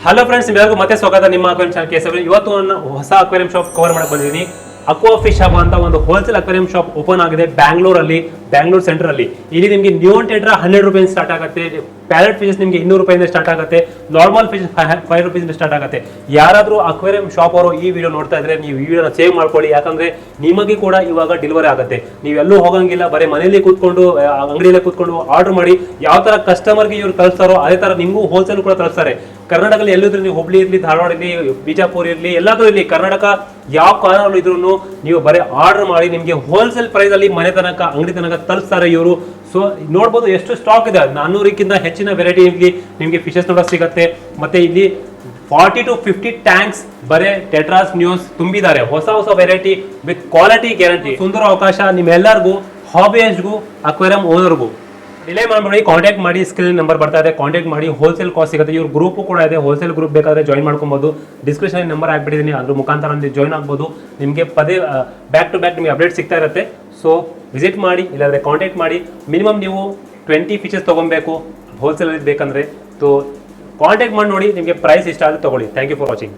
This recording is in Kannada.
ಹಲೋ ಫ್ರೆಂಡ್ಸ್, ನಿಮ್ಮೆಲ್ಲರಿಗೂ ಮತ್ತೆ ಸ್ವಾಗತ ನಿಮ್ಮ ಅಕ್ವೇರಿಯಂ ಚಾನಲ್ ಕೆ7. ಇವತ್ತು ನಾನು ಹೊಸ ಅಕ್ವೇರಿಯಂ ಶಾಪ್ ಕವರ್ ಮಾಡಕ್ಕೆ ಬಂದಿದ್ದೀನಿ. ಅಕ್ವಾ ಫಿಶ್ ಹಬ್ ಅಂತ ಒಂದು ಹೋಲ್ಸೇಲ್ ಅಕ್ವೇರಿಯಂ ಶಾಪ್ ಓಪನ್ ಆಗಿದೆ ಬ್ಯಾಂಗ್ಳೂರ್ ಸೆಂಟರ್ ಅಲ್ಲಿ. ಇಲ್ಲಿ ನಿಮಗೆ ನ್ಯೂ ಟೆಟ್ರಾ 100 ರೂಪಾಯಿ ಸ್ಟಾರ್ಟ್ ಆಗುತ್ತೆ, ಪ್ಯಾರೆಟ್ ಫಿಶಸ್ ನಿಮಗೆ 200 ರೂಪಾಯಿಂದ ಸ್ಟಾರ್ಟ್ ಆಗುತ್ತೆ, ನಾರ್ಮಲ್ ಫಿಶ್ 5 ರೂಪೀಸ್ ಸ್ಟಾರ್ಟ್ ಆಗುತ್ತೆ. ಯಾರಾದರೂ ಅಕ್ವೇರಿಯಂ ಶಾಪ್ ಅವರು ಈ ವಿಡಿಯೋ ನೋಡ್ತಾ ಇದ್ರೆ ನೀವು ಈ ವಿಡಿಯೋನ ಸೇವ್ ಮಾಡ್ಕೊಳ್ಳಿ, ಯಾಕಂದ್ರೆ ನಿಮಗೆ ಕೂಡ ಇವಾಗ ಡೆಲಿವರಿ ಆಗುತ್ತೆ. ನೀವೆಲ್ಲೂ ಹೋಗಂಗಿಲ್ಲ, ಬರೀ ಮನೆಯಲ್ಲಿ ಕೂತ್ಕೊಂಡು ಅಂಗಡಿಯಲ್ಲೇ ಕೂತ್ಕೊಂಡು ಆರ್ಡರ್ ಮಾಡಿ ಯಾವ ತರ ಕಸ್ಟಮರ್ಗೆ ಇವ್ರು ತರಿಸ್ತಾರೋ ಅದೇ ತರ ನಿಮಗೂ ಹೋಲ್ಸೇಲ್ ಕೂಡ ತರಿಸ್ತಾರೆ. ಕರ್ನಾಟಕದಲ್ಲಿ ಎಲ್ಲಿದ್ರು ನೀವು ಹುಬ್ಳಿ ಇರಲಿ, ಧಾರವಾಡ ಇರಲಿ, ಬಿಜಾಪುರ ಇರಲಿ, ಎಲ್ಲಾದ್ರೂ ಇರಲಿ, ಕರ್ನಾಟಕ ಯಾವ ಕಾರ್ನರ್ ಇದ್ರೂ ನೀವು ಬರೀ ಆರ್ಡರ್ ಮಾಡಿ ನಿಮಗೆ ಹೋಲ್ಸೇಲ್ ಪ್ರೈಸ್ ಅಲ್ಲಿ ಮನೆ ತನಕ ಅಂಗಡಿ ತನಕ ತರಿಸ್ತಾರೆ ಇವರು. ಸೊ ನೋಡ್ಬೋದು ಎಷ್ಟು ಸ್ಟಾಕ್ ಇದೆ, 400ಕ್ಕಿಂತ ಹೆಚ್ಚಿನ ವೆರೈಟಿ ಇಲ್ಲಿ ನಿಮಗೆ ಫಿಶಸ್ ನೋಡೋಕೆ ಸಿಗುತ್ತೆ. ಮತ್ತೆ ಇಲ್ಲಿ 40 to 50 ಟ್ಯಾಂಕ್ಸ್ ಬರೇ ಟೆಟ್ರಾಸ್ ನ್ಯೂಸ್ ತುಂಬಿದ್ದಾರೆ, ಹೊಸ ವೆರೈಟಿ ವಿತ್ ಕ್ವಾಲಿಟಿ ಗ್ಯಾರಂಟಿ. ಸುಂದರ ಅವಕಾಶ ನಿಮ್ಮೆಲ್ಲರಿಗೂ, ಹಾಬಿಯಸ್ಟ್ಗೂ, ಅಕ್ವೇರಿಯಂ ಓನರ್ಗೂ. ಡಿಲೇ ಮಾಡಬೇಡಿ, ಕಾಂಟ್ಯಾಕ್ಟ್ ಮಾಡಿ, ಸ್ಕ್ರೀನ್ ನಂಬರ್ ಬರ್ತಾ ಇದೆ, ಕಾಂಟ್ಯಾಕ್ಟ್ ಮಾಡಿ. ಹೋಲ್ಸೇಲ್ ಕಾಸ್ಟ್ ಸಿಗುತ್ತೆ. ಇವ್ರ ಗ್ರೂಪ್ ಕೂಡ ಇದೆ, ಹೋಲ್ಸೇಲ್ ಗ್ರೂಪ್ ಬೇಕಾದ್ರೆ ಜಾಯಿನ್ ಮಾಡ್ಕೊಬಹುದು. ಡಿಸ್ಕ್ರಿಪ್ಷನ್ ನಂಬರ್ ಹಾಕ್ಬಿಟ್ಟಿದ್ದೀನಿ, ಅದ್ರ ಮುಖಾಂತರ ನೀವು ಜಾಯಿನ್ ಆಗ್ಬೋದು. ನಿಮಗೆ ಬ್ಯಾಕ್ ಟು ಬ್ಯಾಕ್ ನಿಮಗೆ ಅಪ್ಡೇಟ್ ಸಿಗ್ತಾ ಇರುತ್ತೆ. ಸೊ ವಿಸಿಟ್ ಮಾಡಿ, ಇಲ್ಲಾಂದರೆ ಕಾಂಟ್ಯಾಕ್ಟ್ ಮಾಡಿ. ಮಿನಿಮಮ್ ನೀವು 20 ಫಿಶಸ್ ತೊಗೊಬೇಕು ಹೋಲ್ಸೇಲ್ ಬೇಕಂದ್ರೆ. ಸೊ ಕಾಂಟ್ಯಾಕ್ಟ್ ಮಾಡಿ ನೋಡಿ, ನಿಮಗೆ ಪ್ರೈಸ್ ಇಷ್ಟ ಆದರೆ ತೊಗೊಳ್ಳಿ. Thank you for watching.